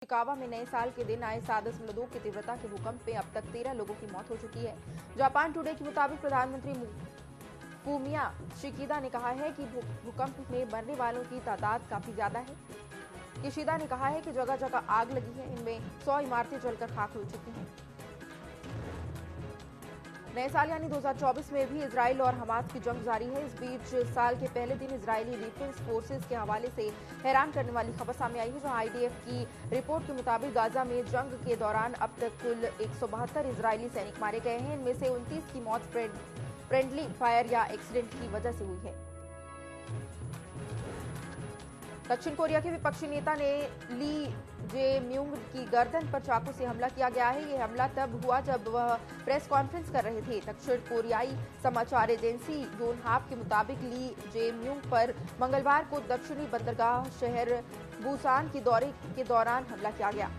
शिकावा में नए साल के दिन आए 7.2 की तीव्रता के भूकंप में अब तक 13 लोगों की मौत हो चुकी है। जापान टुडे के मुताबिक प्रधानमंत्री फूमिया किशिदा ने कहा है कि भूकंप में मरने वालों की तादाद काफी ज्यादा है। किशिदा ने कहा है कि जगह जगह आग लगी है, इनमें 100 इमारतें जलकर खाक हो चुकी हैं। नए साल यानी 2024 में भी इजराइल और हमास की जंग जारी है। इस बीच साल के पहले दिन इजरायली डिफेंस फोर्सेस के हवाले से हैरान करने वाली खबर सामने आई है, जहां आईडीएफ की रिपोर्ट के मुताबिक गाजा में जंग के दौरान अब तक कुल 172 इजरायली सैनिक मारे गए हैं। इनमें से 29 की मौत फ्रेंडली फायर या एक्सीडेंट की वजह से हुई है। दक्षिण कोरिया के विपक्षी नेता ने ली जे-म्यूंग की गर्दन पर चाकू से हमला किया गया है। यह हमला तब हुआ जब वह प्रेस कॉन्फ्रेंस कर रहे थे। दक्षिण कोरियाई समाचार एजेंसी योनहाप के मुताबिक ली जे-म्यूंग पर मंगलवार को दक्षिणी बंदरगाह शहर बुसान के दौरे के दौरान हमला किया गया।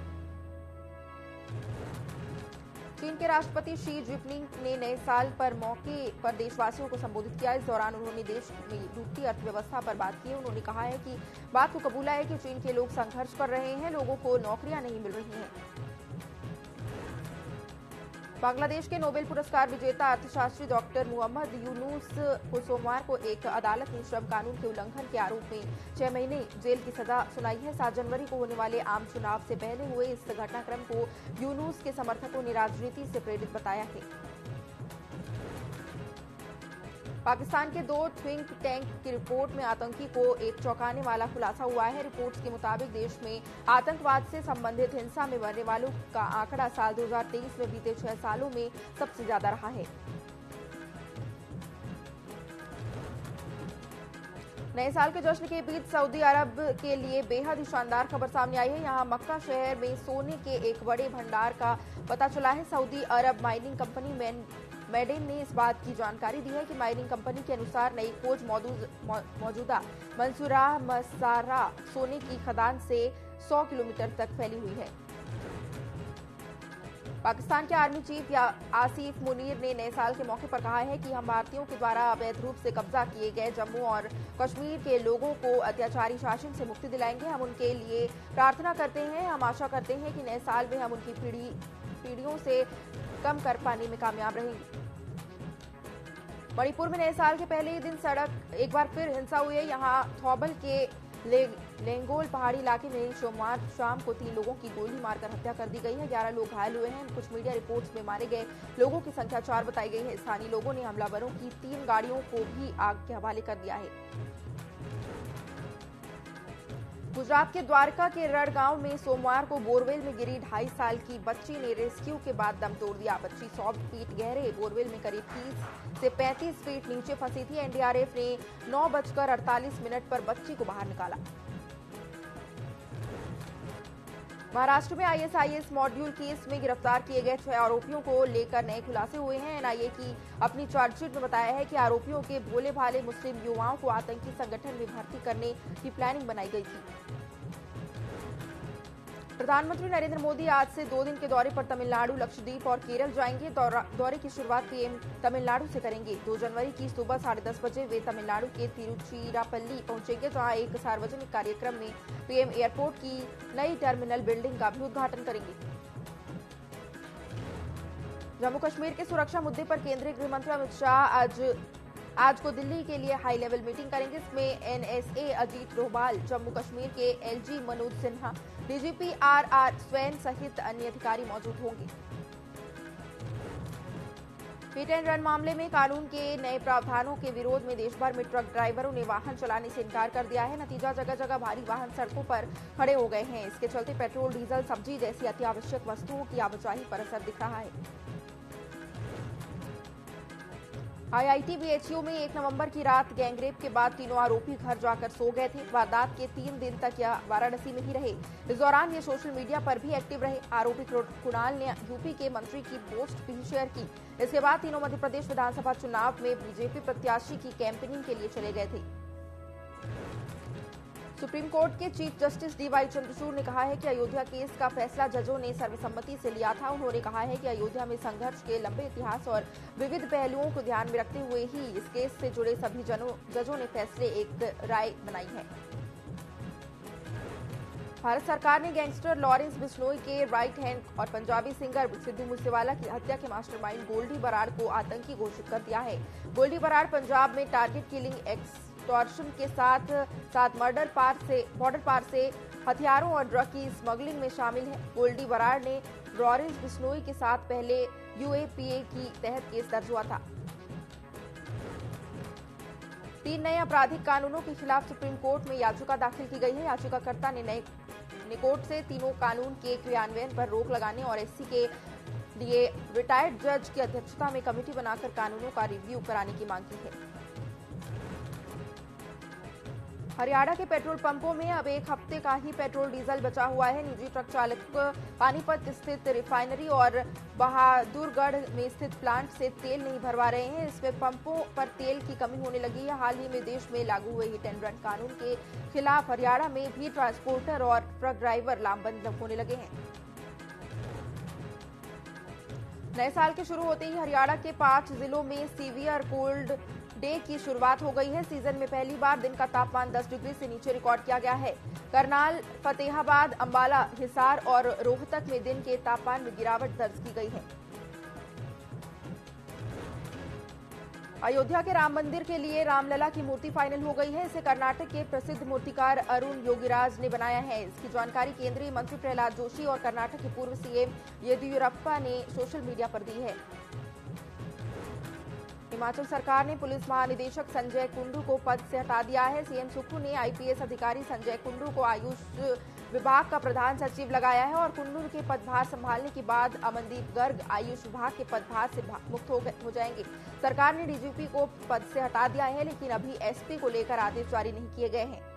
चीन के राष्ट्रपति शी जिनपिंग ने नए साल पर मौके पर देशवासियों को संबोधित किया। इस दौरान उन्होंने देश में डूबती अर्थव्यवस्था पर बात की। उन्होंने कहा है कि बात को कबूला है कि चीन के लोग संघर्ष कर रहे हैं, लोगों को नौकरियां नहीं मिल रही हैं। बांग्लादेश के नोबेल पुरस्कार विजेता अर्थशास्त्री डॉक्टर मोहम्मद यूनुस को सोमवार को एक अदालत ने श्रम कानून के उल्लंघन के आरोप में 6 महीने जेल की सजा सुनाई है। 7 जनवरी को होने वाले आम चुनाव से पहले हुए इस घटनाक्रम को यूनुस के समर्थकों ने राजनीति से प्रेरित बताया है। पाकिस्तान के 2 थिंक टैंक की रिपोर्ट में आतंकी को एक चौंकाने वाला खुलासा हुआ है। रिपोर्ट्स के मुताबिक देश में आतंकवाद से संबंधित हिंसा में मरने वालों का आंकड़ा साल 2023 में बीते 6 सालों में सबसे ज्यादा रहा है। नए साल के जश्न के बीच सऊदी अरब के लिए बेहद ही शानदार खबर सामने आई है। यहां मक्का शहर में सोने के एक बड़े भंडार का पता चला है। सऊदी अरब माइनिंग कंपनी मेडेन ने इस बात की जानकारी दी है कि माइनिंग कंपनी के अनुसार नई खोज मौजूदा मंसूरा मसारा सोने की खदान से 100 किलोमीटर तक फैली हुई है। पाकिस्तान के आर्मी चीफ आसिफ मुनीर ने नए साल के मौके पर कहा है कि हम भारतीयों के द्वारा अवैध रूप से कब्जा किए गए जम्मू और कश्मीर के लोगों को अत्याचारी शासन से मुक्ति दिलाएंगे। हम उनके लिए प्रार्थना करते हैं। हम आशा करते हैं कि नए साल में हम उनकी पीढ़ियों से कम कर पाने में कामयाब रहेंगे। मणिपुर में नए साल के पहले ही दिन सड़क एक बार फिर हिंसा हुई है। यहां थौबल के लेंगोल पहाड़ी इलाके में सोमवार शाम को 3 लोगों की गोली मारकर हत्या कर दी गई है। 11 लोग घायल हुए हैं। कुछ मीडिया रिपोर्ट्स में मारे गए लोगों की संख्या 4 बताई गई है। स्थानीय लोगों ने हमलावरों की 3 गाड़ियों को भी आग के हवाले कर दिया है। गुजरात के द्वारका के रड़ गांव में सोमवार को बोरवेल में गिरी 2.5 साल की बच्ची ने रेस्क्यू के बाद दम तोड़ दिया। बच्ची 100 फीट गहरे बोरवेल में करीब 30 से 35 फीट नीचे फंसी थी। एनडीआरएफ ने 9:48 पर बच्ची को बाहर निकाला। महाराष्ट्र में आईएसआईएस मॉड्यूल केस में गिरफ्तार किए गए 6 आरोपियों को लेकर नए खुलासे हुए हैं। एनआईए की अपनी चार्जशीट में बताया है कि आरोपियों के भोले भाले मुस्लिम युवाओं को आतंकी संगठन में भर्ती करने की प्लानिंग बनाई गई थी। प्रधानमंत्री नरेंद्र मोदी आज से 2 दिन के दौरे पर तमिलनाडु, लक्षद्वीप और केरल जाएंगे। दौरे की शुरुआत पीएम तमिलनाडु से करेंगे। 2 जनवरी की सुबह 10:30 बजे वे तमिलनाडु के तिरुचिरापल्ली पहुंचेंगे, जहां एक सार्वजनिक कार्यक्रम में पीएम एयरपोर्ट की नई टर्मिनल बिल्डिंग का भी उद्घाटन करेंगे। जम्मू कश्मीर के सुरक्षा मुद्दे पर केंद्रीय गृह मंत्री अमित शाह आज को दिल्ली के लिए हाई लेवल मीटिंग करेंगे। इसमें एनएसए अजीत डोभाल, जम्मू कश्मीर के LG Manoj Sinha, DGP RR swan सहित अन्य अधिकारी मौजूद होंगे। हिट एंड रन मामले में कानून के नए प्रावधानों के विरोध में देश भर में ट्रक ड्राइवरों ने वाहन चलाने से इनकार कर दिया है। नतीजा जगह जगह भारी वाहन सड़कों पर खड़े हो गए हैं। इसके चलते पेट्रोल, डीजल, सब्जी जैसी अति आवश्यक वस्तुओं की आवाजाही पर असर दिख रहा है। आईआईटी बीएचयू में 1 नवंबर की रात गैंगरेप के बाद तीनों आरोपी घर जाकर सो गए थे। वारदात के 3 दिन तक यह वाराणसी में ही रहे। इस दौरान ये सोशल मीडिया पर भी एक्टिव रहे। आरोपी कुणाल ने यूपी के मंत्री की पोस्ट भी शेयर की। इसके बाद तीनों मध्य प्रदेश विधानसभा चुनाव में बीजेपी प्रत्याशी की कैंपेनिंग के लिए चले गए थे। सुप्रीम कोर्ट के चीफ जस्टिस डीवाई चंद्रचूड़ ने कहा है कि अयोध्या केस का फैसला जजों ने सर्वसम्मति से लिया था। उन्होंने कहा है कि अयोध्या में संघर्ष के लंबे इतिहास और विविध पहलुओं को ध्यान में रखते हुए ही इस केस से जुड़े सभी जजों ने फैसले एक राय बनाई है। भारत सरकार ने गैंगस्टर लॉरेंस बिश्नोई के राइट हैंड और पंजाबी सिंगर सिद्धू मूसेवाला की हत्या के मास्टरमाइंड गोल्डी बराड़ को आतंकी घोषित कर दिया है। गोल्डी बराड़ पंजाब में टारगेट किलिंग, एक्सटॉर्शन के साथ साथ बॉर्डर पार से हथियारों और ड्रग की स्मगलिंग में शामिल है। गोल्डी बराड़ ने लॉरेंस बिश्नोई के साथ पहले यूएपीए की तहत केस दर्ज हुआ था। 3 नए आपराधिक कानूनों के खिलाफ सुप्रीम कोर्ट में याचिका दाखिल की गई है। याचिकाकर्ता ने कोर्ट से तीनों कानून के क्रियान्वयन पर रोक लगाने और एससी के लिए रिटायर्ड जज की अध्यक्षता में कमेटी बनाकर कानूनों का रिव्यू कराने की मांग की है। हरियाणा के पेट्रोल पंपों में अब 1 हफ्ते का ही पेट्रोल डीजल बचा हुआ है। निजी ट्रक चालक पानीपत स्थित रिफाइनरी और बहादुरगढ़ में स्थित प्लांट से तेल नहीं भरवा रहे हैं। इसमें पंपों पर तेल की कमी होने लगी है। हाल ही में देश में लागू हुए हिट एंड रन कानून के खिलाफ हरियाणा में भी ट्रांसपोर्टर और ट्रक ड्राइवर लामबंद होने लगे हैं। नए साल के शुरू होते ही हरियाणा के 5 जिलों में सीवियर कोल्ड डे की शुरुआत हो गई है। सीजन में पहली बार दिन का तापमान 10 डिग्री से नीचे रिकॉर्ड किया गया है। करनाल, फतेहाबाद, अंबाला, हिसार और रोहतक में दिन के तापमान में गिरावट दर्ज की गई है। अयोध्या के राम मंदिर के लिए रामलला की मूर्ति फाइनल हो गई है। इसे कर्नाटक के प्रसिद्ध मूर्तिकार अरुण योगीराज ने बनाया है। इसकी जानकारी केंद्रीय मंत्री प्रहलाद जोशी और कर्नाटक के पूर्व सीएम येदियुरप्पा ने सोशल मीडिया पर दी है। हिमाचल सरकार ने पुलिस महानिदेशक संजय कुंडू को पद से हटा दिया है। सीएम सुक्खू ने आईपीएस अधिकारी संजय कुंडू को आयुष विभाग का प्रधान सचिव लगाया है और कुंडू के पदभार संभालने के बाद अमनदीप गर्ग आयुष विभाग के पदभार से मुक्त हो जाएंगे। सरकार ने डीजीपी को पद से हटा दिया है, लेकिन अभी एसपी को लेकर आदेश जारी नहीं किए गए हैं।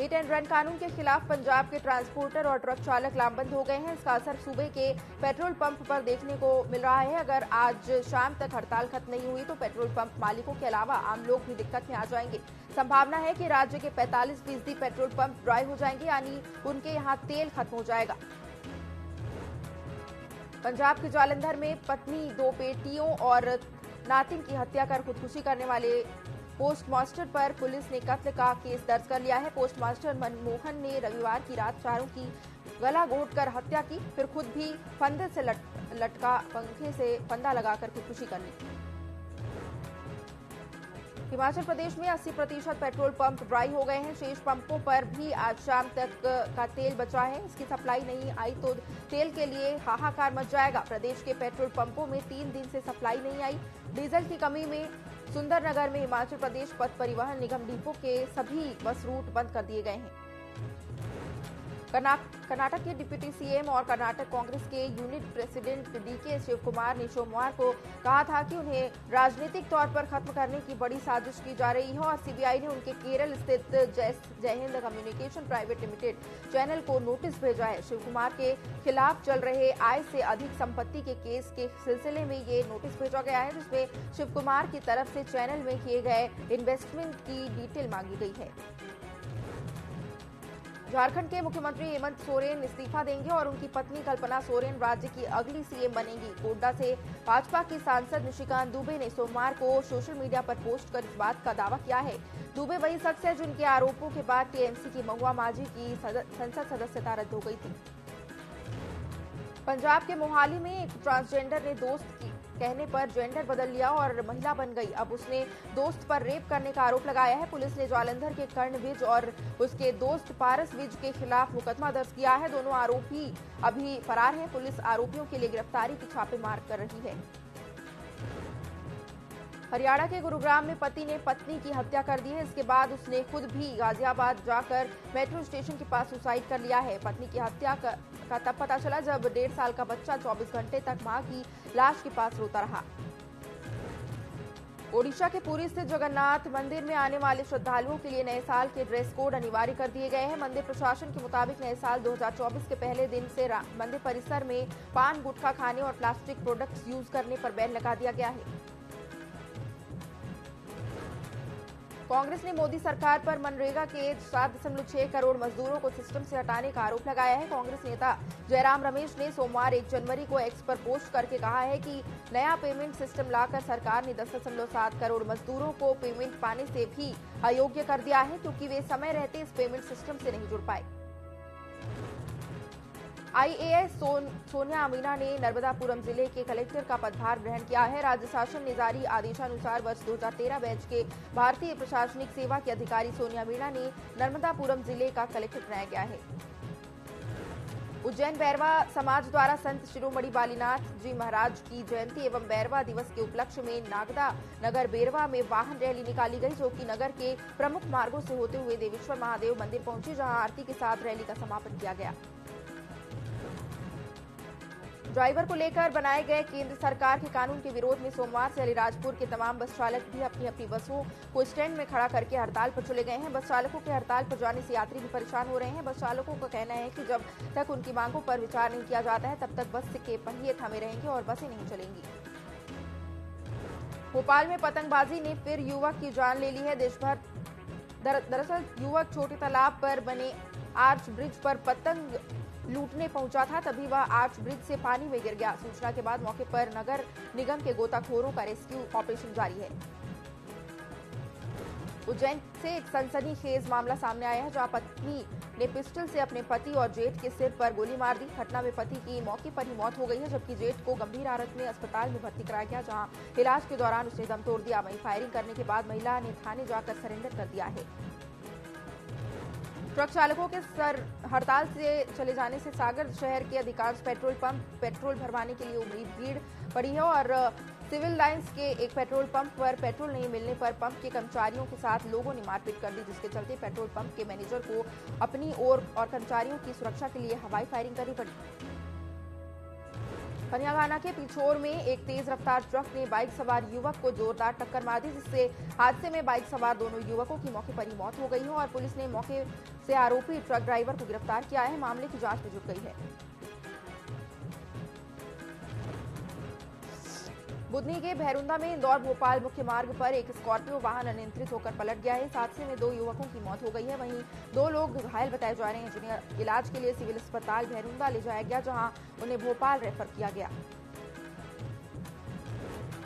हिट एंड रन कानून के खिलाफ पंजाब के ट्रांसपोर्टर और ट्रक चालक लामबंद हो गए हैं। इसका असर सूबे के पेट्रोल पंप पर देखने को मिल रहा है। अगर आज शाम तक हड़ताल खत्म नहीं हुई तो पेट्रोल पंप मालिकों के अलावा आम लोग भी दिक्कत में आ जाएंगे। संभावना है कि राज्य के 45% पेट्रोल पंप ड्राई हो जाएंगे, यानी उनके यहां तेल खत्म हो जाएगा। पंजाब के जालंधर में पत्नी, 2 बेटियों और नातिन की हत्या कर खुदकुशी करने वाले पोस्टमास्टर पर पुलिस ने कत्ल का केस दर्ज कर लिया है। पोस्टमास्टर मनमोहन ने रविवार की रात चारों की गला घोंटकर हत्या की, फिर खुद भी फंदे से लटका पंखे से फंदा लगाकर खुदकुशी कर ली। हिमाचल प्रदेश में 80% पेट्रोल पंप ड्राई हो गए हैं। शेष पंपों पर भी आज शाम तक का तेल बचा है। इसकी सप्लाई नहीं आई तो तेल के लिए हाहाकार मच जाएगा। प्रदेश के पेट्रोल पंपों में 3 दिन से सप्लाई नहीं आई। डीजल की कमी में सुंदरनगर में हिमाचल प्रदेश पथ परिवहन निगम डिपो के सभी बस रूट बंद कर दिए गए हैं। कर्नाटक के डिप्टी सीएम और कर्नाटक कांग्रेस के यूनिट प्रेसिडेंट डीके शिवकुमार ने सोमवार को कहा था कि उन्हें राजनीतिक तौर पर खत्म करने की बड़ी साजिश की जा रही है और सीबीआई ने उनके केरल स्थित जय Hind communication private limited channel को नोटिस भेजा है। शिवकुमार के खिलाफ चल रहे आय से अधिक संपत्ति के केस के सिलसिले में ये नोटिस भेजा गया है, जिसमें शिवकुमार की तरफ से चैनल में किए गए इन्वेस्टमेंट की डिटेल मांगी गई है। झारखंड के मुख्यमंत्री हेमंत सोरेन इस्तीफा देंगे और उनकी पत्नी कल्पना सोरेन राज्य की अगली सीएम बनेंगी। गोड्डा से भाजपा की सांसद निशिकांत दुबे ने सोमवार को सोशल मीडिया पर पोस्ट कर इस बात का दावा किया है। दुबे वही शख्स है जिनके आरोपों के बाद टीएमसी की महुआ माझी की संसद सदस्यता रद्द हो गई थी। पंजाब के मोहाली में एक ट्रांसजेंडर ने दोस्त की कहने पर जेंडर बदल लिया और महिला बन गई। अब उसने दोस्त पर रेप करने का आरोप लगाया है। पुलिस ने जालंधर के कर्ण विज और उसके दोस्त पारस विज के खिलाफ मुकदमा दर्ज किया है। दोनों आरोपी अभी फरार हैं। पुलिस आरोपियों के लिए गिरफ्तारी की छापेमार कर रही है। हरियाणा के गुरुग्राम में पति ने पत्नी की हत्या कर दी है। इसके बाद उसने खुद भी गाजियाबाद जाकर मेट्रो स्टेशन के पास सुसाइड कर लिया है। पत्नी की हत्या का तब पता चला जब 1.5 साल का बच्चा 24 घंटे तक मां की लाश के पास रोता रहा। ओडिशा के पुरी स्थित जगन्नाथ मंदिर में आने वाले श्रद्धालुओं के लिए नए साल के ड्रेस कोड अनिवार्य कर दिए गए हैं। मंदिर प्रशासन के मुताबिक नए साल 2024 के पहले दिन से मंदिर परिसर में पान, गुटखा खाने और प्लास्टिक प्रोडक्ट्स यूज करने पर बैन लगा दिया गया है। कांग्रेस ने मोदी सरकार पर मनरेगा के 7.6 करोड़ मजदूरों को सिस्टम से हटाने का आरोप लगाया है। कांग्रेस नेता जयराम रमेश ने सोमवार 1 जनवरी को एक्स पर पोस्ट करके कहा है कि नया पेमेंट सिस्टम लाकर सरकार ने 10.7 करोड़ मजदूरों को पेमेंट पाने से भी अयोग्य कर दिया है, क्योंकि वे समय रहते इस पेमेंट सिस्टम से नहीं जुड़ पाए। आईएएस सोनिया अमीना ने नर्मदापुरम जिले के कलेक्टर का पदभार ग्रहण किया है। राज्य शासन ने जारी आदेशानुसार वर्ष 2013 बैच के भारतीय प्रशासनिक सेवा के अधिकारी सोनिया अमीना ने नर्मदापुरम जिले का कलेक्टर बनाया गया है। उज्जैन बैरवा समाज द्वारा संत शिरोमणि बालीनाथ जी महाराज की जयंती एवं बैरवा दिवस के उपलक्ष्य में नागदा नगर बैरवा में वाहन रैली निकाली गई, जो कि नगर के प्रमुख मार्गों से होते हुए देवेश्वर महादेव मंदिर पहुंची, जहां आरती के साथ रैली का समापन किया गया। ड्राइवर को लेकर बनाए गए केंद्र सरकार के कानून के विरोध में सोमवार से अलीराजपुर के तमाम बस चालक भी अपनी अपनी बसों को स्टैंड में खड़ा करके हड़ताल पर चले गए हैं। बस चालकों के हड़ताल पर जाने से यात्री भी परेशान हो रहे हैं। बस चालकों का कहना है कि जब तक उनकी मांगों पर विचार नहीं किया जाता है, तब तक बस के पहिए थमे रहेंगे और बसें नहीं चलेंगी। भोपाल में पतंगबाजी ने फिर युवक की जान ले ली है। देश भर दरअसल युवक छोटे तालाब पर बने आर्च ब्रिज पर पतंग लूटने पहुंचा था, तभी वह आर्च ब्रिज से पानी में गिर गया। सूचना के बाद मौके पर नगर निगम के गोताखोरों का रेस्क्यू ऑपरेशन जारी है। उज्जैन से एक सनसनीखेज मामला सामने आया है, जहां पत्नी ने पिस्टल से अपने पति और जेठ के सिर पर गोली मार दी। घटना में पति की मौके पर ही मौत हो गई है, जबकि जेठ को गंभीर हालत में अस्पताल में भर्ती कराया गया, जहां इलाज के दौरान उसने दम तोड़ दिया। वहीं फायरिंग करने के बाद महिला ने थाने जाकर सरेंडर कर दिया है। ट्रक चालकों के हड़ताल से चले जाने से सागर शहर के अधिकांश पेट्रोल पंप पेट्रोल भरवाने के लिए उमड़ी भीड़ पड़ी है और सिविल लाइंस के एक पेट्रोल पंप पर पेट्रोल नहीं मिलने पर पंप के कर्मचारियों के साथ लोगों ने मारपीट कर दी, जिसके चलते पेट्रोल पंप के मैनेजर को अपनी ओर और कर्मचारियों की सुरक्षा के लिए हवाई फायरिंग करनी पड़ी। पनियागाना के पिछोर में एक तेज रफ्तार ट्रक ने बाइक सवार युवक को जोरदार टक्कर मार दी, जिससे हादसे में बाइक सवार दोनों युवकों की मौके पर ही मौत हो गई है और पुलिस ने मौके से आरोपी ट्रक ड्राइवर को गिरफ्तार किया है। मामले की जांच में जुट गई है। बुधनी के भैरुंदा में इंदौर भोपाल मुख्य मार्ग पर एक स्कॉर्पियो वाहन अनियंत्रित होकर पलट गया है। इस हादसे में 2 युवकों की मौत हो गई है, वहीं 2 लोग घायल बताए जा रहे हैं, जिन्हें इलाज के लिए सिविल अस्पताल भैरुंदा ले जाया गया, जहां उन्हें भोपाल रेफर किया गया।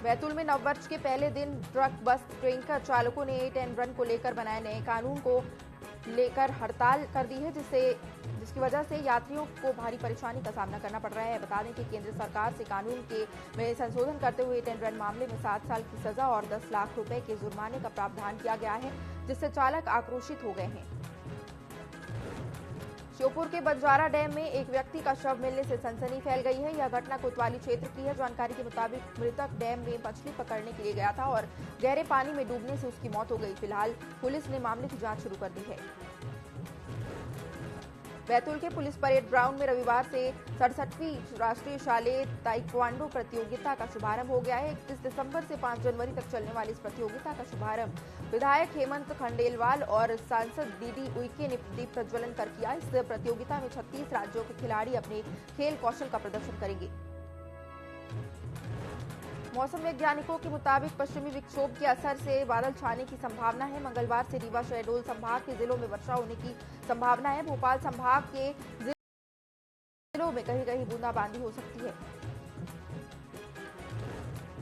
बैतूल में नववर्ष के पहले दिन ट्रक बस टैंकर चालकों ने ईट एंड रन को लेकर बनाए नए कानून को लेकर हड़ताल कर दी है, जिसकी वजह से यात्रियों को भारी परेशानी का सामना करना पड़ रहा है। बता दें कि केंद्र सरकार से कानून में संशोधन करते हुए ईट एंड रन मामले में 7 साल की सजा और 10 लाख रुपए के जुर्माने का प्रावधान किया गया है, जिससे चालक आक्रोशित हो गए हैं। श्योपुर के बंजारा डैम में एक व्यक्ति का शव मिलने से सनसनी फैल गई है। यह घटना कोतवाली क्षेत्र की है। जानकारी के मुताबिक मृतक डैम में मछली पकड़ने के लिए गया था और गहरे पानी में डूबने से उसकी मौत हो गई। फिलहाल पुलिस ने मामले की जांच शुरू कर दी है। बैतूल के पुलिस परेड ग्राउंड में रविवार से 67वीं राष्ट्रीय शालेय ताइक्वांडो प्रतियोगिता का शुभारंभ हो गया है। 31 दिसंबर से 5 जनवरी तक चलने वाली इस प्रतियोगिता का शुभारंभ विधायक हेमंत खंडेलवाल और सांसद डीडी उइके ने दीप प्रज्वलन कर किया। इस प्रतियोगिता में 36 राज्यों के खिलाड़ी अपने खेल कौशल का प्रदर्शन करेंगे। मौसम वैज्ञानिकों के मुताबिक पश्चिमी विक्षोभ के असर से बादल छाने की संभावना है। मंगलवार से रीवा शहडोल संभाग के जिलों में वर्षा होने की संभावना है। भोपाल संभाग के जिलों में कहीं कहीं बूंदाबांदी हो सकती है।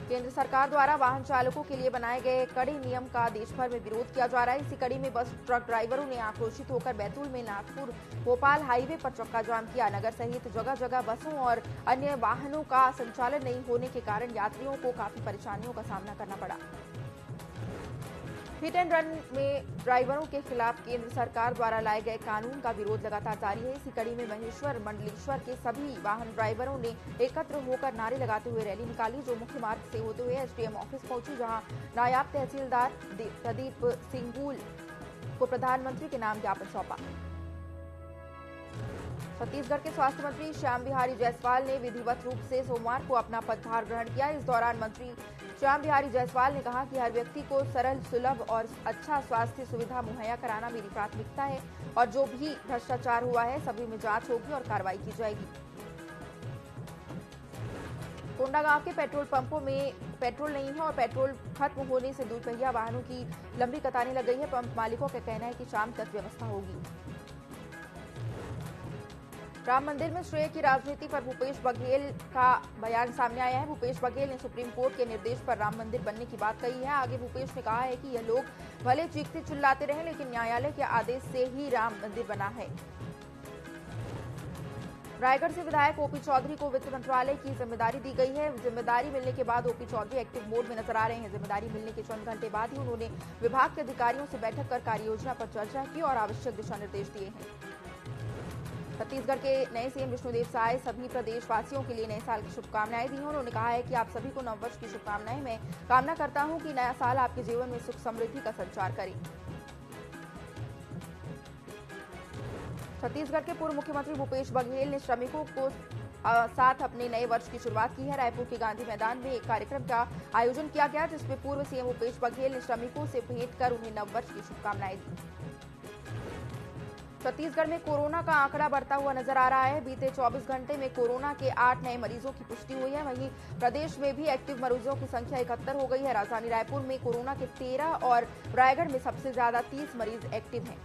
केंद्र सरकार द्वारा वाहन चालकों के लिए बनाए गए कड़े नियम का देश भर में विरोध किया जा रहा है। इसी कड़ी में बस ट्रक ड्राइवरों ने आक्रोशित होकर बैतूल में नागपुर भोपाल हाईवे पर चक्का जाम किया। नगर सहित जगह जगह बसों और अन्य वाहनों का संचालन नहीं होने के कारण यात्रियों को काफी परेशानियों का सामना करना पड़ा। हिट एंड रन में ड्राइवरों के खिलाफ केंद्र सरकार द्वारा लाए गए कानून का विरोध लगातार जारी है। इसी कड़ी में महेश्वर मंडलेश्वर के सभी वाहन ड्राइवरों ने एकत्र होकर नारे लगाते हुए रैली निकाली, जो मुख्य मार्ग से होते हुए एसडीएम ऑफिस पहुंची, जहां नायब तहसीलदार प्रदीप सिंगूल को प्रधानमंत्री के नाम ज्ञापन सौंपा। छत्तीसगढ़ के स्वास्थ्य मंत्री श्याम बिहारी जायसवाल ने विधिवत रूप से सोमवार को अपना पदभार ग्रहण किया। इस दौरान मंत्री श्याम बिहारी जायसवाल ने कहा कि हर व्यक्ति को सरल, सुलभ और अच्छा स्वास्थ्य सुविधा मुहैया कराना मेरी प्राथमिकता है और जो भी भ्रष्टाचार हुआ है सभी में जांच होगी और कार्रवाई की जाएगी। कोंडागांव के पेट्रोल पंपों में पेट्रोल नहीं है और पेट्रोल खत्म होने से दुपहिया वाहनों की लंबी कतारें लग गई है। पंप मालिकों का कहना है कि शाम तक व्यवस्था होगी। राम मंदिर में श्रेय की राजनीति पर भूपेश बघेल का बयान सामने आया है। भूपेश बघेल ने सुप्रीम कोर्ट के निर्देश पर राम मंदिर बनने की बात कही है। आगे भूपेश ने कहा है कि यह लोग भले चीखते चिल्लाते रहे, लेकिन न्यायालय के आदेश से ही राम मंदिर बना है। रायगढ़ से विधायक ओपी चौधरी को वित्त मंत्रालय की जिम्मेदारी दी गई है। जिम्मेदारी मिलने के बाद ओपी चौधरी एक्टिव मोड में नजर आ रहे हैं। जिम्मेदारी मिलने के चंद घंटे बाद ही उन्होंने विभाग के अधिकारियों से बैठक कर कार्ययोजना पर चर्चा की और आवश्यक दिशा निर्देश दिए हैं। छत्तीसगढ़ के नए सीएम विष्णुदेव साय सभी प्रदेशवासियों के लिए नए साल की शुभकामनाएं दी हैं। उन्होंने कहा है कि आप सभी को नववर्ष की शुभकामनाएं। मैं कामना करता हूं कि नया साल आपके जीवन में सुख समृद्धि का संचार करे। छत्तीसगढ़ के पूर्व मुख्यमंत्री भूपेश बघेल ने श्रमिकों को साथ अपने नए वर्ष की शुरुआत की है। रायपुर के गांधी मैदान में एक कार्यक्रम का आयोजन किया गया, जिसमें पूर्व सीएम भूपेश बघेल ने श्रमिकों से भेंट कर उन्हें नववर्ष की शुभकामनाएं दी। छत्तीसगढ़ में कोरोना का आंकड़ा बढ़ता हुआ नजर आ रहा है। बीते 24 घंटे में कोरोना के 8 नए मरीजों की पुष्टि हुई है। वहीं प्रदेश में भी एक्टिव मरीजों की संख्या 71 हो गई है। राजधानी रायपुर में कोरोना के 13 और रायगढ़ में सबसे ज्यादा 30 मरीज एक्टिव हैं।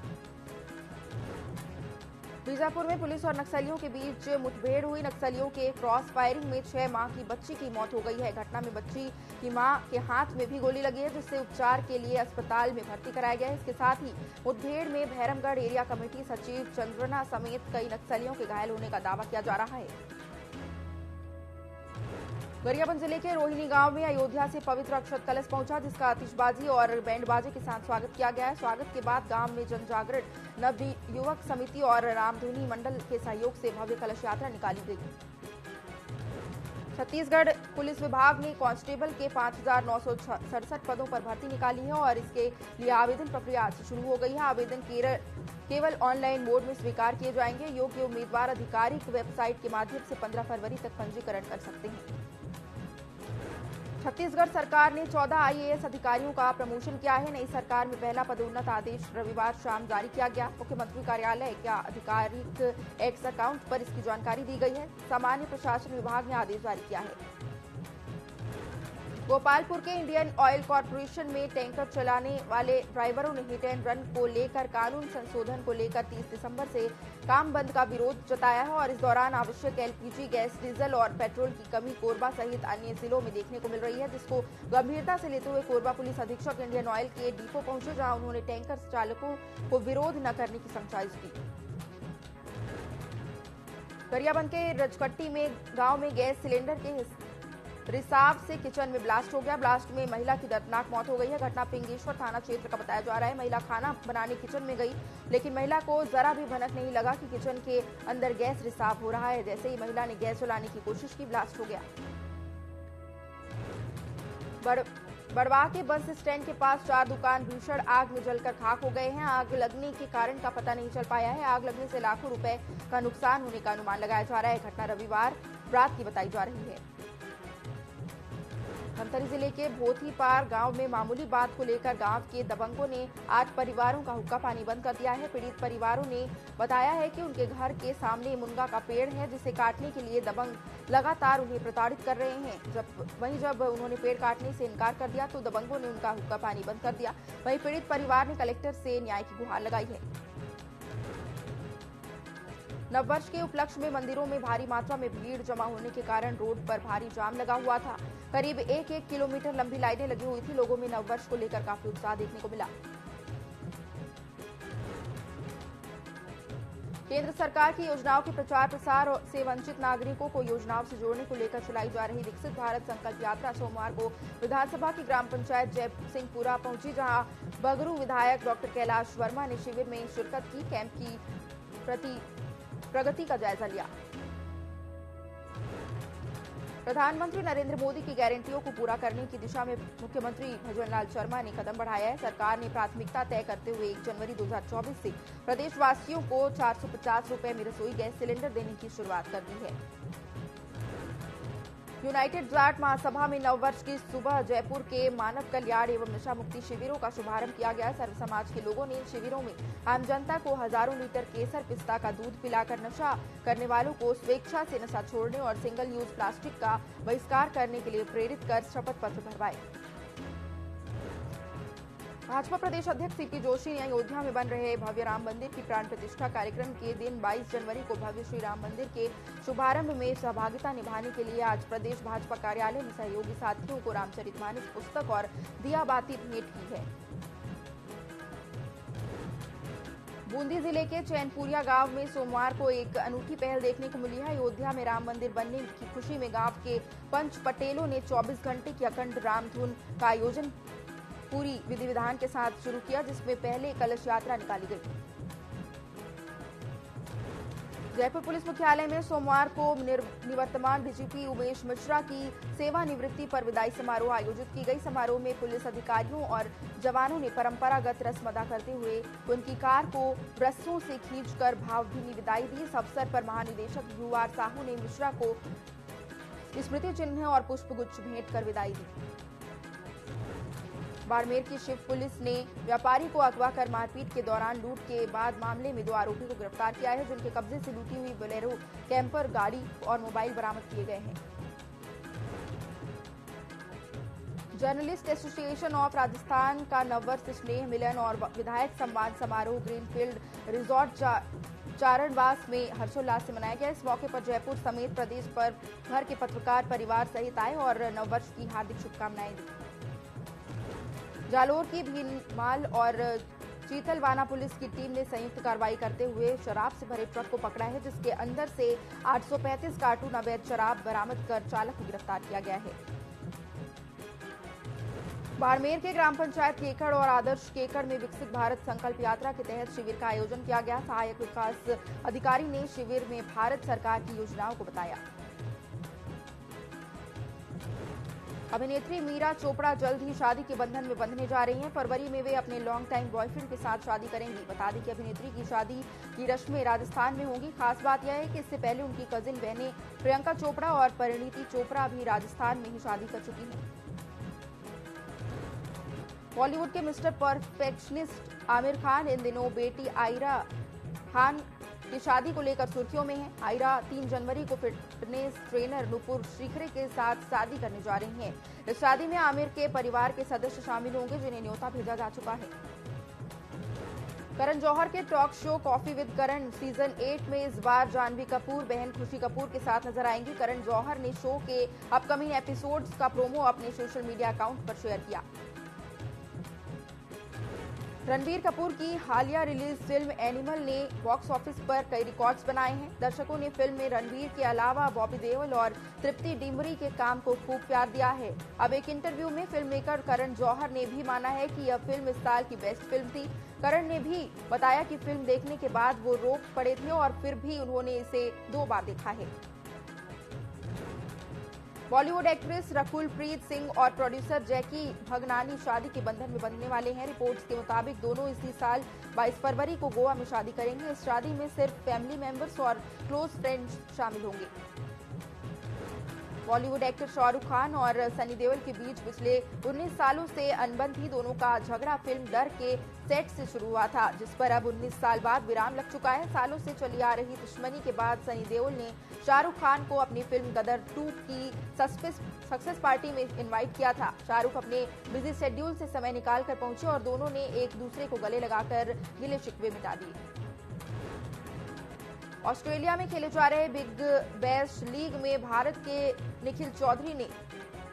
बीजापुर में पुलिस और नक्सलियों के बीच मुठभेड़ हुई। नक्सलियों के क्रॉस फायरिंग में 6 माह की बच्ची की मौत हो गई है। घटना में बच्ची की मां के हाथ में भी गोली लगी है, जिससे उपचार के लिए अस्पताल में भर्ती कराया गया है। इसके साथ ही मुठभेड़ में भैरमगढ़ एरिया कमेटी सचिव चंद्रना समेत कई नक्सलियों के घायल होने का दावा किया जा रहा है। गरियाबंद जिले के रोहिणी गांव में अयोध्या से पवित्र अक्षत कलश पहुंचा, जिसका आतिशबाजी और बैंडबाजे के साथ स्वागत किया गया है। स्वागत के बाद गांव में जनजागरण नवयुवक समिति और रामधुनी मंडल के सहयोग से भव्य कलश यात्रा निकाली गई। छत्तीसगढ़ पुलिस विभाग ने कांस्टेबल के 5,967 पदों पर भर्ती निकाली है और इसके लिए आवेदन प्रक्रिया आज से शुरू हो गई है। आवेदन केवल ऑनलाइन मोड में स्वीकार किए जाएंगे। योग्य उम्मीदवार आधिकारिक वेबसाइट के माध्यम से 15 फरवरी तक पंजीकरण कर सकते हैं। छत्तीसगढ़ सरकार ने 14 आईएएस अधिकारियों का प्रमोशन किया है। नई सरकार में पहला पदोन्नत आदेश रविवार शाम जारी किया गया। मुख्यमंत्री कार्यालय के आधिकारिक एक्स अकाउंट पर इसकी जानकारी दी गई है। सामान्य प्रशासन विभाग ने आदेश जारी किया है। गोपालपुर के इंडियन ऑयल कॉर्पोरेशन में टैंकर चलाने वाले ड्राइवरों ने हिट एंड रन को लेकर कानून संशोधन को लेकर 30 दिसंबर से काम बंद का विरोध जताया है और इस दौरान आवश्यक एलपीजी गैस, डीजल और पेट्रोल की कमी कोरबा सहित अन्य जिलों में देखने को मिल रही है, जिसको गंभीरता से लेते हुए कोरबा पुलिस अधीक्षक इंडियन ऑयल के डिपो पहुंचे, जहां उन्होंने टैंकर चालकों को विरोध न करने की समझाइश दी। गरियाबंद के रजकट्टी में गांव में गैस सिलेंडर के रिसाव से किचन में ब्लास्ट हो गया। ब्लास्ट में महिला की दर्दनाक मौत हो गई है। घटना पिंगेश्वर थाना क्षेत्र का बताया जा रहा है। महिला खाना बनाने किचन में गई, लेकिन महिला को जरा भी भनक नहीं लगा कि किचन के अंदर गैस रिसाव हो रहा है। जैसे ही महिला ने गैस जलाने की कोशिश की, ब्लास्ट हो गया। बड़वा के बस स्टैंड के पास 4 दुकान भीषण आग में जलकर खाक हो गए हैं। आग लगने के कारण का पता नहीं चल पाया है। आग लगने से लाखों रुपए का नुकसान होने का अनुमान लगाया जा रहा है। घटना रविवार रात की बताई जा रही है। धमतरी जिले के भोथीपार गांव में मामूली बात को लेकर गांव के दबंगों ने 8 परिवारों का हुक्का पानी बंद कर दिया है। पीड़ित परिवारों ने बताया है कि उनके घर के सामने मुनगा का पेड़ है, जिसे काटने के लिए दबंग लगातार उन्हें प्रताड़ित कर रहे हैं। जब उन्होंने पेड़ काटने से इनकार कर दिया तो दबंगों ने उनका हुक्का पानी बंद कर दिया। वहीं पीड़ित परिवार ने कलेक्टर से न्याय की गुहार लगाई है। नववर्ष के उपलक्ष्य में मंदिरों में भारी मात्रा में भीड़ जमा होने के कारण रोड पर भारी जाम लगा हुआ था। करीब 1 किलोमीटर लंबी लाइनें लगी हुई थी। लोगों में नववर्ष को लेकर काफी उत्साह देखने को मिला। केंद्र सरकार की योजनाओं के प्रचार प्रसार से वंचित नागरिकों को योजनाओं से जोड़ने को लेकर चलाई जा रही विकसित भारत संकल्प यात्रा सोमवार को विधानसभा की ग्राम पंचायत जय सिंहपुरा पहुंची, जहां बगरू विधायक डॉक्टर कैलाश वर्मा ने शिविर में शिरकत की। कैंप की प्रगति का जायजा लिया। प्रधानमंत्री नरेंद्र मोदी की गारंटियों को पूरा करने की दिशा में मुख्यमंत्री भजनलाल शर्मा ने कदम बढ़ाया है। सरकार ने प्राथमिकता तय करते हुए 1 जनवरी 2024 से प्रदेशवासियों को 450 रुपए में रसोई गैस सिलेंडर देने की शुरुआत कर दी है। यूनाइटेड जाट महासभा में नववर्ष की सुबह जयपुर के मानव कल्याण एवं नशा मुक्ति शिविरों का शुभारंभ किया गया। सर्व समाज के लोगों ने इन शिविरों में आम जनता को हजारों लीटर केसर पिस्ता का दूध पिलाकर नशा करने वालों को स्वेच्छा से नशा छोड़ने और सिंगल यूज प्लास्टिक का बहिष्कार करने के लिए प्रेरित कर शपथ पत्र भरवाए। भाजपा प्रदेश अध्यक्ष सीपी जोशी ने अयोध्या में बन रहे भव्य राम मंदिर की प्राण प्रतिष्ठा कार्यक्रम के दिन 22 जनवरी को भव्य श्री राम मंदिर के शुभारंभ में सहभागिता निभाने के लिए आज प्रदेश भाजपा कार्यालय में सहयोगी साथियों को रामचरितमानस पुस्तक और दिया बाती भेंट की है। बूंदी जिले के चैनपुरिया गांव में सोमवार को एक अनूठी पहल देखने को मिली है। अयोध्या में राम मंदिर बनने की खुशी में गांव के पंच पटेलों ने 24 घंटे की अखंड रामधुन का आयोजन पूरी विधि विधान के साथ शुरू किया, जिसमें पहले कलश यात्रा निकाली गई। जयपुर पुलिस मुख्यालय में सोमवार को निवर्तमान डीजीपी उमेश मिश्रा की सेवानिवृत्ति पर विदाई समारोह आयोजित की गई। समारोह में पुलिस अधिकारियों और जवानों ने परंपरागत रस्म अदा करते हुए उनकी कार को ब्रशों से खींचकर भावभीनी विदाई दी। इस अवसर पर महानिदेशक यूआर साहू ने मिश्रा को स्मृति चिन्ह और पुष्पगुच्छ भेंट कर विदाई दी। बाड़मेर की शिव पुलिस ने व्यापारी को अगवा कर मारपीट के दौरान लूट के बाद मामले में 2 आरोपी को गिरफ्तार किया है, जिनके कब्जे से लूटी हुई बोलेरो कैंपर गाड़ी और मोबाइल बरामद किए गए हैं। जर्नलिस्ट एसोसिएशन ऑफ राजस्थान का नववर्ष स्नेह मिलन और विधायक सम्मान समारोह ग्रीनफील्ड रिजॉर्ट चारणवास में हर्षोल्लास से मनाया गया। इस मौके पर जयपुर समेत प्रदेश भर के पत्रकार परिवार सहित आए और नववर्ष की हार्दिक शुभकामनाएं दी। जालोर की भीनमाल और चीतलवाना पुलिस की टीम ने संयुक्त कार्रवाई करते हुए शराब से भरे ट्रक को पकड़ा है, जिसके अंदर से 835 कार्टून अवैध शराब बरामद कर चालक को गिरफ्तार किया गया है। बाड़मेर के ग्राम पंचायत केकड़ और आदर्श केकड़ में विकसित भारत संकल्प यात्रा के तहत शिविर का आयोजन किया गया। सहायक विकास अधिकारी ने शिविर में भारत सरकार की योजनाओं को बताया। अभिनेत्री मीरा चोपड़ा जल्द ही शादी के बंधन में बंधने जा रही हैं। फरवरी में वे अपने लॉन्ग टाइम बॉयफ्रेंड के साथ शादी करेंगी। बता दें कि अभिनेत्री की शादी की रस्में राजस्थान में होंगी। खास बात यह है कि इससे पहले उनकी कजिन बहनें प्रियंका चोपड़ा और परिणीति चोपड़ा भी राजस्थान में ही शादी कर चुकी हैं। बॉलीवुड के मिस्टर परफेक्शनिस्ट आमिर खान इन दिनों बेटी आयरा खान की शादी को लेकर सुर्खियों में है। आयरा 3 जनवरी को फिटनेस ट्रेनर नुपुर शिखरे के साथ शादी करने जा रही हैं। इस शादी में आमिर के परिवार के सदस्य शामिल होंगे, जिन्हें न्योता भेजा जा चुका है। करण जौहर के talk show coffee with Karan season 8 में इस बार जानवी कपूर बहन खुशी कपूर के साथ नजर आएंगी। करण जौहर ने शो के अपकमिंग एपिसोड्स का प्रोमो अपने सोशल मीडिया अकाउंट पर शेयर किया। रणबीर कपूर की हालिया रिलीज फिल्म एनिमल ने बॉक्स ऑफिस पर कई रिकॉर्ड्स बनाए हैं। दर्शकों ने फिल्म में रणबीर के अलावा बॉबी देओल और तृप्ति डिमरी के काम को खूब प्यार दिया है। अब एक इंटरव्यू में फिल्म मेकर करण जौहर ने भी माना है कि यह फिल्म इस साल की बेस्ट फिल्म थी। करण ने भी बताया कि फिल्म देखने के बाद वो रोक पड़े थे और फिर भी उन्होंने इसे 2 बार देखा है। बॉलीवुड एक्ट्रेस रकुलप्रीत सिंह और प्रोड्यूसर जैकी भगनानी शादी के बंधन में बंधने वाले हैं। रिपोर्ट्स के मुताबिक दोनों इसी साल 22 फरवरी को गोवा में शादी करेंगे। इस शादी में सिर्फ फैमिली मेंबर्स और क्लोज फ्रेंड्स शामिल होंगे। बॉलीवुड एक्टर शाहरुख खान और सनी देओल के बीच पिछले 19 सालों से अनबन थी। दोनों का झगड़ा फिल्म डर के सेट से शुरू हुआ था, जिस पर अब 19 साल बाद विराम लग चुका है। सालों से चली आ रही दुश्मनी के बाद सनी देओल ने शाहरुख खान को अपनी फिल्म गदर 2 की सक्सेस पार्टी में इनवाइट किया था। शाहरुख अपने बिजी शेड्यूल से समय निकालकर पहुंचे और दोनों ने एक दूसरे को गले लगाकर गिले शिकवे मिटा दिए। ऑस्ट्रेलिया में खेले जा रहे बिग बैश लीग में भारत के निखिल चौधरी ने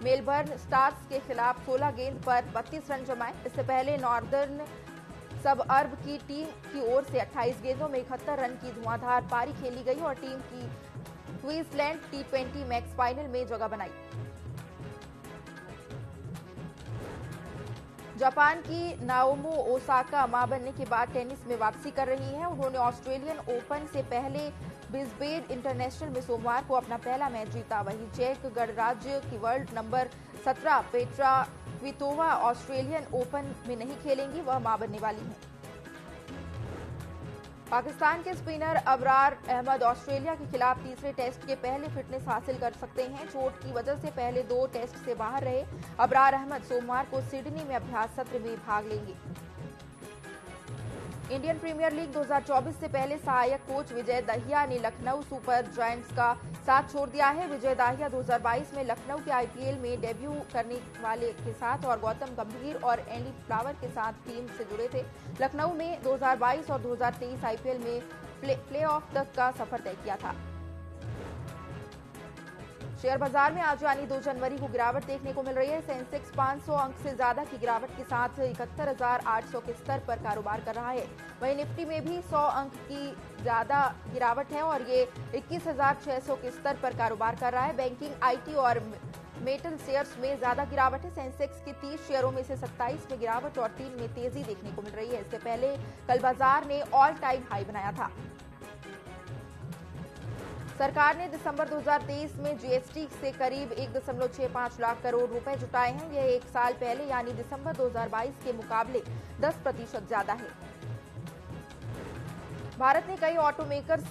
मेलबर्न स्टार्स के खिलाफ 16 गेंद पर 32 रन जमाए। इससे पहले नॉर्दर्न सब अर्ब की टीम की ओर से 28 गेंदों में 71 रन की धुआंधार पारी खेली गई और टीम की क्वींसलैंड T20 मैक्स फाइनल में जगह बनाई। जापान की नाओमी ओसाका मां बनने के बाद टेनिस में वापसी कर रही हैं। उन्होंने ऑस्ट्रेलियन ओपन से पहले ब्रिस्बेन इंटरनेशनल में सोमवार को अपना पहला मैच जीता। वहीं चेक गणराज्य की world number 17 Petra Kvitova Australian open में नहीं खेलेंगी, वह मां बनने वाली हैं। पाकिस्तान के स्पिनर अबरार अहमद ऑस्ट्रेलिया के खिलाफ तीसरे टेस्ट के पहले फिटनेस हासिल कर सकते हैं। चोट की वजह से पहले 2 टेस्ट से बाहर रहे अबरार अहमद सोमवार को सिडनी में अभ्यास सत्र में भाग लेंगे। इंडियन प्रीमियर लीग 2024 से पहले सहायक कोच विजय दाहिया ने लखनऊ सुपर जायंट्स का साथ छोड़ दिया है। विजय दाहिया 2022 में लखनऊ के आईपीएल में डेब्यू करने वाले के साथ और गौतम गंभीर और एंडी फ्लावर के साथ टीम से जुड़े थे। लखनऊ में 2022 और 2023 आईपीएल में प्लेऑफ तक का सफर तय किया था। शेयर बाजार में आज यानी 2 जनवरी को गिरावट देखने को मिल रही है। सेंसेक्स 500 अंक से ज्यादा की गिरावट के साथ 71,800 के स्तर पर कारोबार कर रहा है। वहीं निफ्टी में भी 100 अंक की ज्यादा गिरावट है और ये 21,600 के स्तर पर कारोबार कर रहा है। बैंकिंग, आईटी और मेटल शेयर्स में ज्यादा गिरावट है। सेंसेक्स के 30 शेयरों में से 27 में गिरावट और 3 में तेजी देखने को मिल रही है। इससे पहले कल बाजार ने ऑल टाइम हाई बनाया था। सरकार ने दिसंबर 2023 में जीएसटी से करीब 1.65 लाख करोड़ रुपए जुटाए हैं। यह एक साल पहले यानी दिसंबर 2022 के मुकाबले 10% ज्यादा है। भारत ने कई ऑटोमेकर्स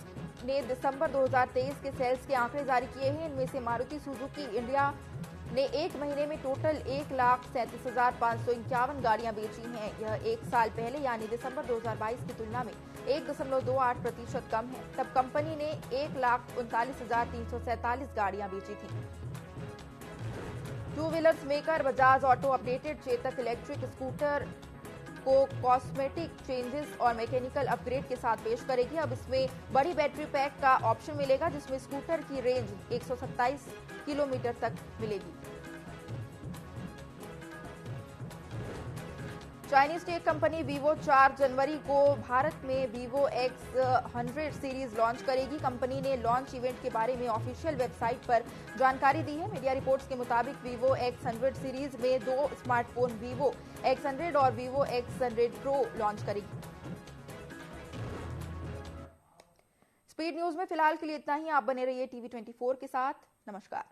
ने दिसंबर 2023 के सेल्स के आंकड़े जारी किए हैं। इनमें से मारुति सुजुकी इंडिया ने एक महीने में टोटल 1,37,551 गाड़ियां बेची हैं। यह एक साल पहले यानी दिसंबर 2022 की तुलना में 1.28% कम है। तब कंपनी ने 1,39,347 गाड़ियां बेची थी। Two wheelers maker Bajaj auto updated Chetak electric scooter को कॉस्मेटिक चेंजेस और मैकेनिकल अपग्रेड के साथ पेश करेगी। अब इसमें बड़ी बैटरी पैक का ऑप्शन मिलेगा, जिसमें स्कूटर की रेंज 127 किलोमीटर तक मिलेगी। चाइनीज टेक कंपनी वीवो 4 जनवरी को भारत में वीवो X100 सीरीज लॉन्च करेगी। कंपनी ने लॉन्च इवेंट के बारे में ऑफिशियल वेबसाइट पर जानकारी दी है। मीडिया रिपोर्ट्स के मुताबिक वीवो X100 सीरीज में 2 स्मार्टफोन वीवो X100 और वीवो X100 प्रो लॉन्च करेगी। स्पीड न्यूज में फिलहाल के लिए इतना ही। आप बने रहिए टीवी 24 के साथ। नमस्कार।